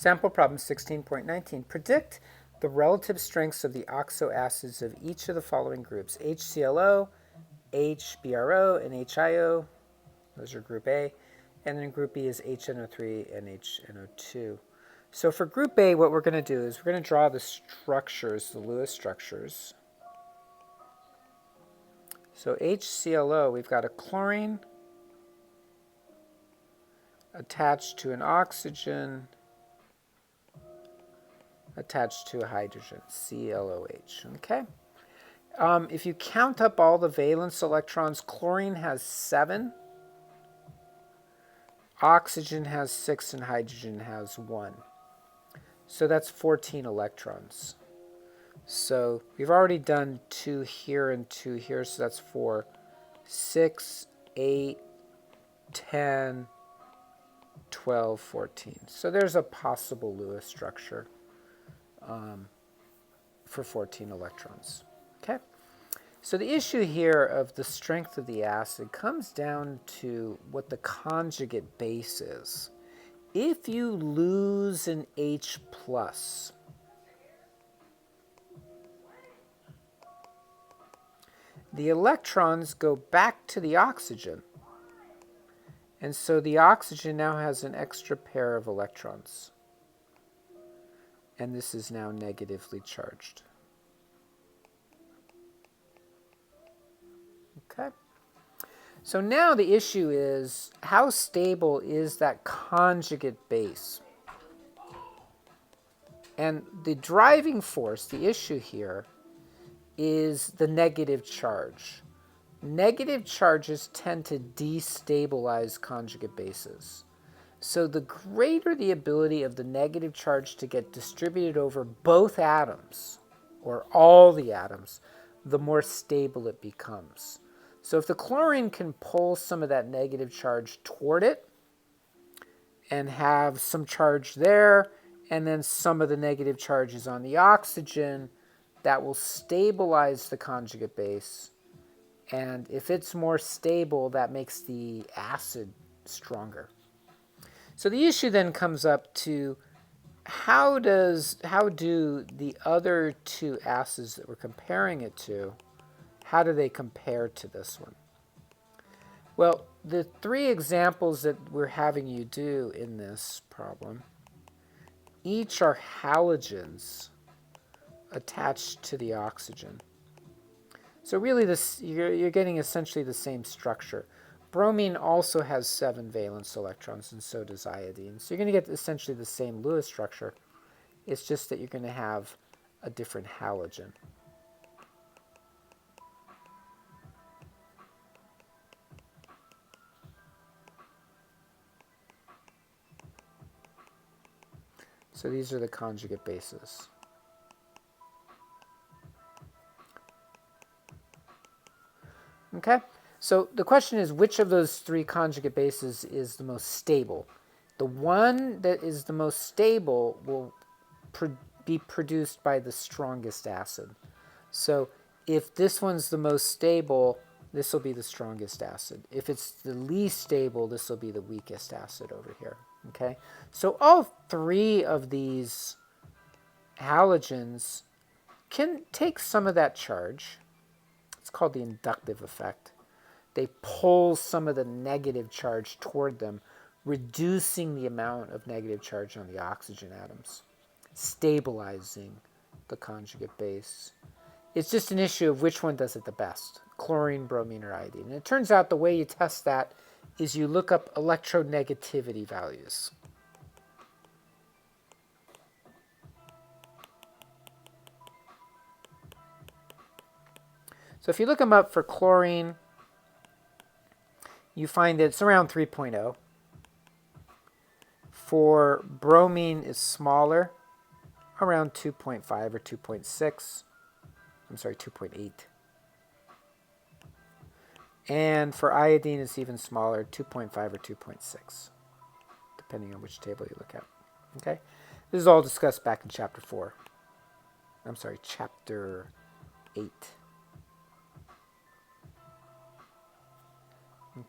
Sample problem 16.19. Predict the relative strengths of the oxoacids of each of the following groups: HClO, HBrO, and HIO. Those are group A. And then group B is HNO3 and HNO2. So for group A, what we're going to do is we're going to draw the structures, the Lewis structures. So HClO, we've got a chlorine attached to an oxygen attached to a hydrogen, ClOH, okay? If you count up all the valence electrons, chlorine has 7, oxygen has 6, and hydrogen has 1. So that's 14 electrons. So we've already done 2 here and 2 here, so that's 4, 6, 8, 10, 12, 14. So there's a possible Lewis structure for 14 electrons. Okay? So the issue here of the strength of the acid comes down to what the conjugate base is. If you lose an H+, the electrons go back to the oxygen. And so the oxygen now has an extra pair of electrons. And this is now negatively charged. Okay. So now the issue is, how stable is that conjugate base? And the driving force, the issue here, is the negative charge. Negative charges tend to destabilize conjugate bases. So the greater the ability of the negative charge to get distributed over both atoms, or all the atoms, the more stable it becomes. So if the chlorine can pull some of that negative charge toward it and have some charge there, and then some of the negative charges on the oxygen, that will stabilize the conjugate base. And if it's more stable, that makes the acid stronger. So the issue then comes up to how do the other two acids that we're comparing it to, how do they compare to this one? Well, the 3 examples that we're having you do in this problem, each are halogens attached to the oxygen. So really you're getting essentially the same structure. Bromine also has 7 valence electrons, and so does iodine. So you're going to get essentially the same Lewis structure. It's just that you're going to have a different halogen. So these are the conjugate bases. Okay? So the question is, which of those 3 conjugate bases is the most stable? The one that is the most stable will be produced by the strongest acid. So if this one's the most stable, this will be the strongest acid. If it's the least stable, this will be the weakest acid over here. Okay? So all 3 of these halogens can take some of that charge. It's called the inductive effect. They pull some of the negative charge toward them, reducing the amount of negative charge on the oxygen atoms, stabilizing the conjugate base. It's just an issue of which one does it the best, chlorine, bromine, or iodine. And it turns out the way you test that is you look up electronegativity values. So if you look them up for chlorine, you find that it's around 3.0. For bromine, it's smaller, around 2.5 or 2.6. I'm sorry, 2.8. And for iodine, it's even smaller, 2.5 or 2.6, depending on which table you look at. Okay? This is all discussed back in chapter 4. I'm sorry, chapter 8.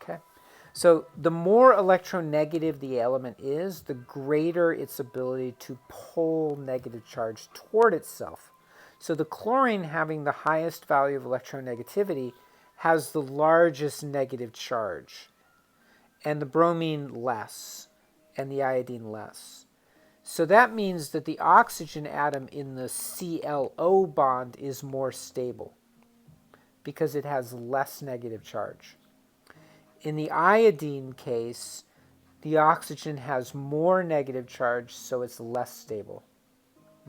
Okay, So the more electronegative the element is, the greater its ability to pull negative charge toward itself. So the chlorine, having the highest value of electronegativity, has the largest negative charge, and the bromine less, and the iodine less. So that means that the oxygen atom in the ClO bond is more stable because it has less negative charge. In the iodine case, the oxygen has more negative charge, so it's less stable.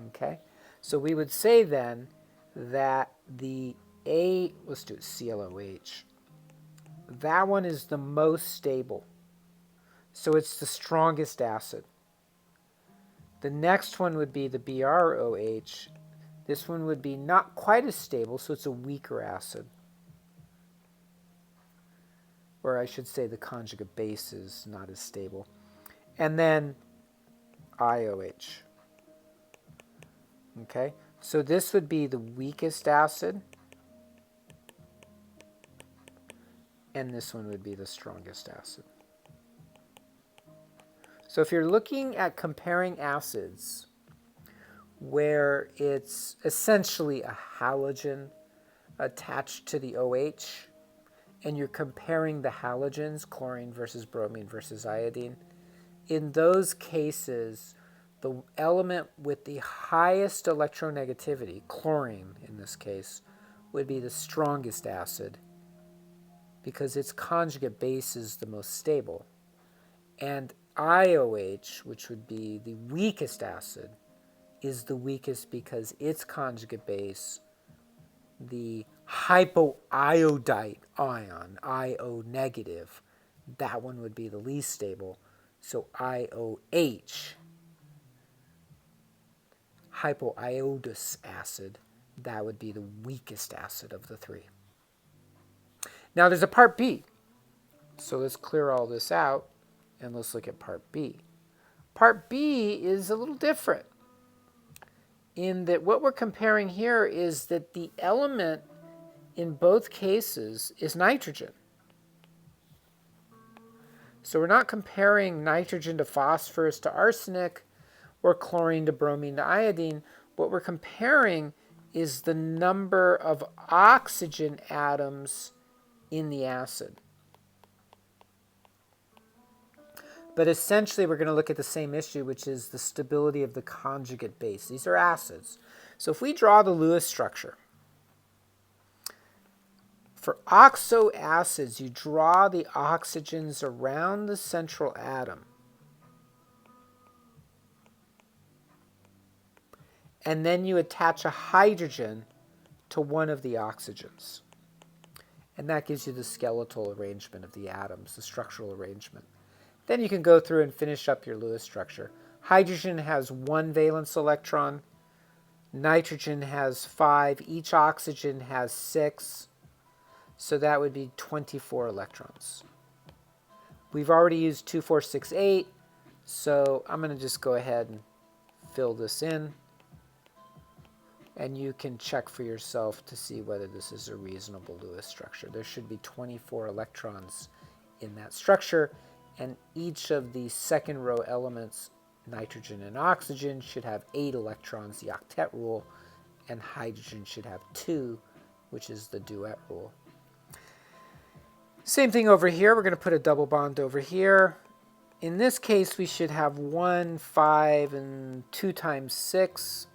Okay? So we would say then that let's do ClOH. That one is the most stable. So it's the strongest acid. The next one would be the BrOH. This one would be not quite as stable, so it's a weaker acid. Or I should say the conjugate base is not as stable. And then IOH. Okay, so this would be the weakest acid, and this one would be the strongest acid. So if you're looking at comparing acids where it's essentially a halogen attached to the OH, and you're comparing the halogens, chlorine versus bromine versus iodine, in those cases, the element with the highest electronegativity, chlorine in this case, would be the strongest acid because its conjugate base is the most stable. And IOH, which would be the weakest acid, is the weakest because its conjugate base, the hypoiodite ion, IO negative, that one would be the least stable. So IOH, hypoiodous acid, that would be the weakest acid of the three. Now there's a part B. So let's clear all this out and let's look at part B. Part B is a little different in that what we're comparing here is that the element in both cases is nitrogen. So we're not comparing nitrogen to phosphorus to arsenic or chlorine to bromine to iodine. What we're comparing is the number of oxygen atoms in the acid. But essentially, we're going to look at the same issue, which is the stability of the conjugate base. These are acids. So if we draw the Lewis structure, for oxoacids, you draw the oxygens around the central atom. And then you attach a hydrogen to one of the oxygens. And that gives you the skeletal arrangement of the atoms, the structural arrangement. Then you can go through and finish up your Lewis structure. Hydrogen has 1 valence electron. Nitrogen has 5. Each oxygen has 6. So that would be 24 electrons. We've already used 2, 4, 6, 8. So I'm going to just go ahead and fill this in. And you can check for yourself to see whether this is a reasonable Lewis structure. There should be 24 electrons in that structure. And each of the second row elements, nitrogen and oxygen, should have 8 electrons, the octet rule, and hydrogen should have 2, which is the duet rule. Same thing over here. We're going to put a double bond over here. In this case, we should have 1, 5, and 2 times 6.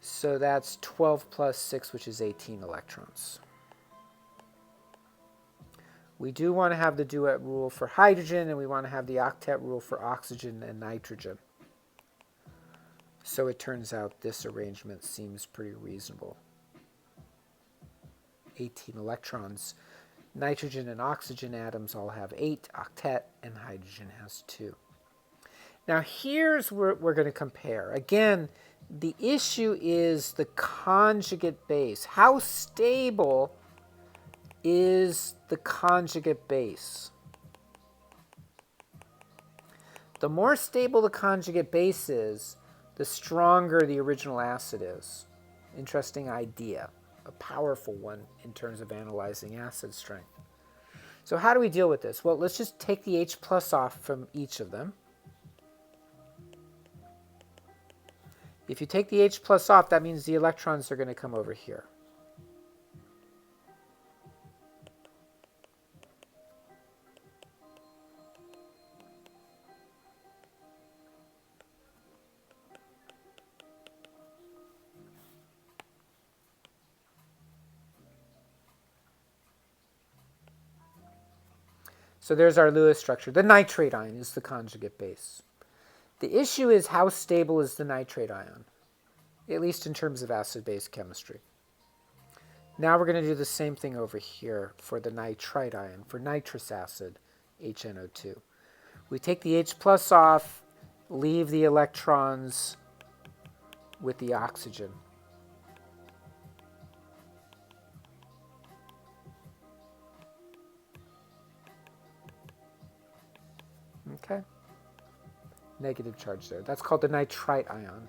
So that's 12 plus 6, which is 18 electrons. We do want to have the duet rule for hydrogen, and we want to have the octet rule for oxygen and nitrogen. So it turns out this arrangement seems pretty reasonable. 18 electrons. Nitrogen and oxygen atoms all have 8 octet, and hydrogen has 2. Now here's where we're going to compare. Again, the issue is the conjugate base. How stable is the conjugate base? The more stable the conjugate base is, the stronger the original acid is. Interesting idea, a powerful one in terms of analyzing acid strength. So how do we deal with this? Well, let's just take the H plus off from each of them. If you take the H plus off, that means the electrons are going to come over here. So there's our Lewis structure. The nitrate ion is the conjugate base. The issue is how stable is the nitrate ion, at least in terms of acid-base chemistry. Now we're going to do the same thing over here for the nitrite ion, for nitrous acid, HNO2. We take the H plus off, leave the electrons with the oxygen. Okay. Negative charge there. That's called the nitrite ion.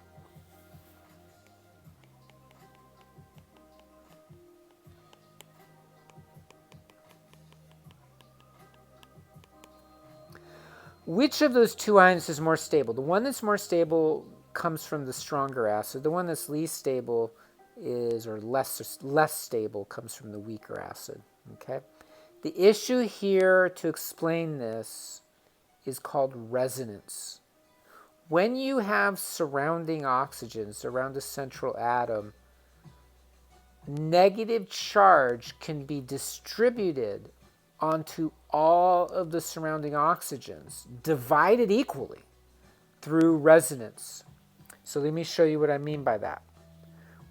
Which of those two ions is more stable? The one that's more stable comes from the stronger acid. The one that's least stable is, or less stable, comes from the weaker acid. Okay. The issue here to explain this is called resonance. When you have surrounding oxygens around a central atom, negative charge can be distributed onto all of the surrounding oxygens, divided equally through resonance. So let me show you what I mean by that.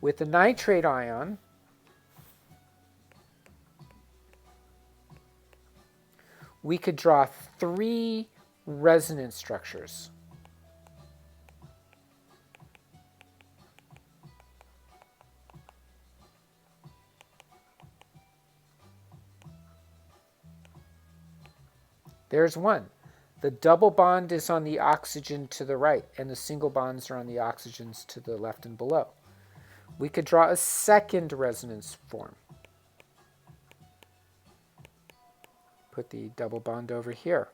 With the nitrate ion, we could draw 3 resonance structures. There's one. The double bond is on the oxygen to the right, and the single bonds are on the oxygens to the left and below. We could draw a second resonance form. Put the double bond over here.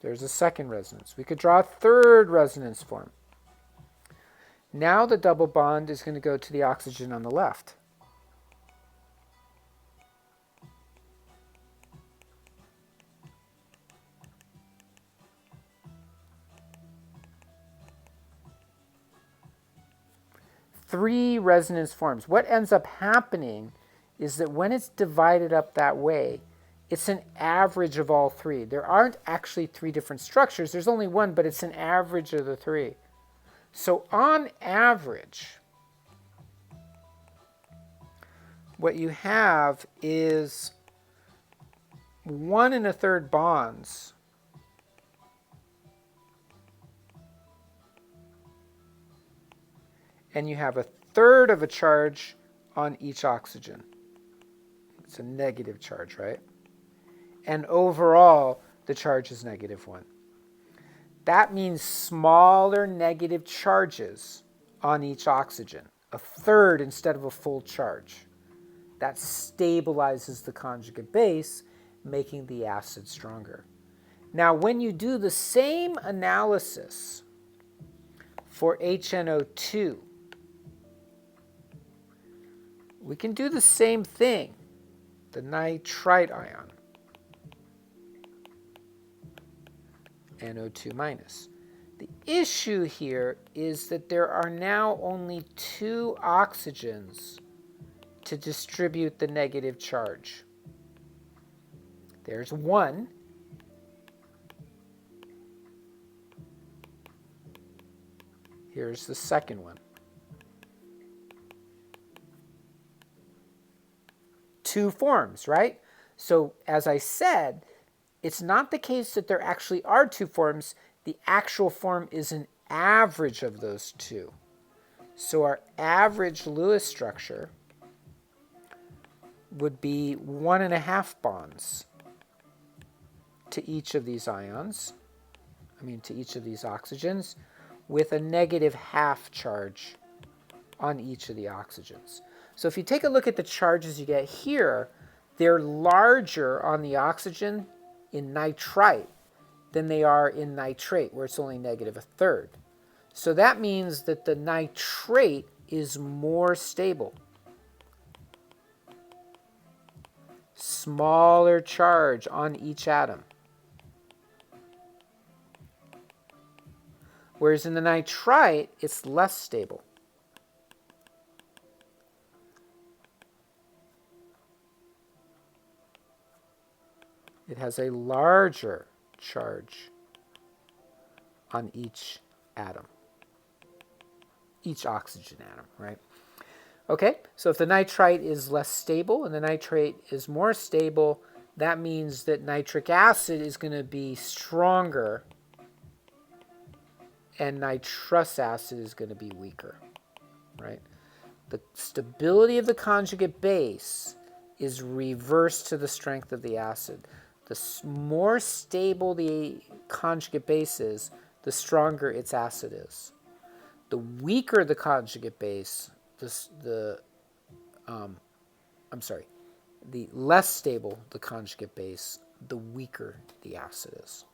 There's a second resonance. We could draw a third resonance form. Now the double bond is going to go to the oxygen on the left. Three resonance forms. What ends up happening is that when it's divided up that way, it's an average of all 3. There aren't actually 3 different structures. There's only one, but it's an average of the 3. So on average, what you have is 1 1/3 bonds and you have 1/3 of a charge on each oxygen. It's a negative charge, right? And overall, the charge is -1. That means smaller negative charges on each oxygen, 1/3 instead of a full charge. That stabilizes the conjugate base, making the acid stronger. Now, when you do the same analysis for HNO2, we can do the same thing, the nitrite ion, NO2 minus. The issue here is that there are now only 2 oxygens to distribute the negative charge. There's 1. Here's the second one. 2 forms, right? So as I said, it's not the case that there actually are 2 forms. The actual form is an average of those 2. So our average Lewis structure would be 1.5 bonds to each of these ions, to each of these oxygens, with a -0.5 charge on each of the oxygens. So if you take a look at the charges you get here, they're larger on the oxygen in nitrite than they are in nitrate, where it's only negative a third. So that means that the nitrate is more stable. Smaller charge on each atom. Whereas in the nitrite, it's less stable. It has a larger charge on each atom, each oxygen atom, right? Okay, so if the nitrite is less stable and the nitrate is more stable, that means that nitric acid is going to be stronger and nitrous acid is going to be weaker, right? The stability of the conjugate base is reverse to the strength of the acid. The more stable the conjugate base is, the stronger its acid is. The weaker the conjugate base, the less stable the conjugate base, the weaker the acid is.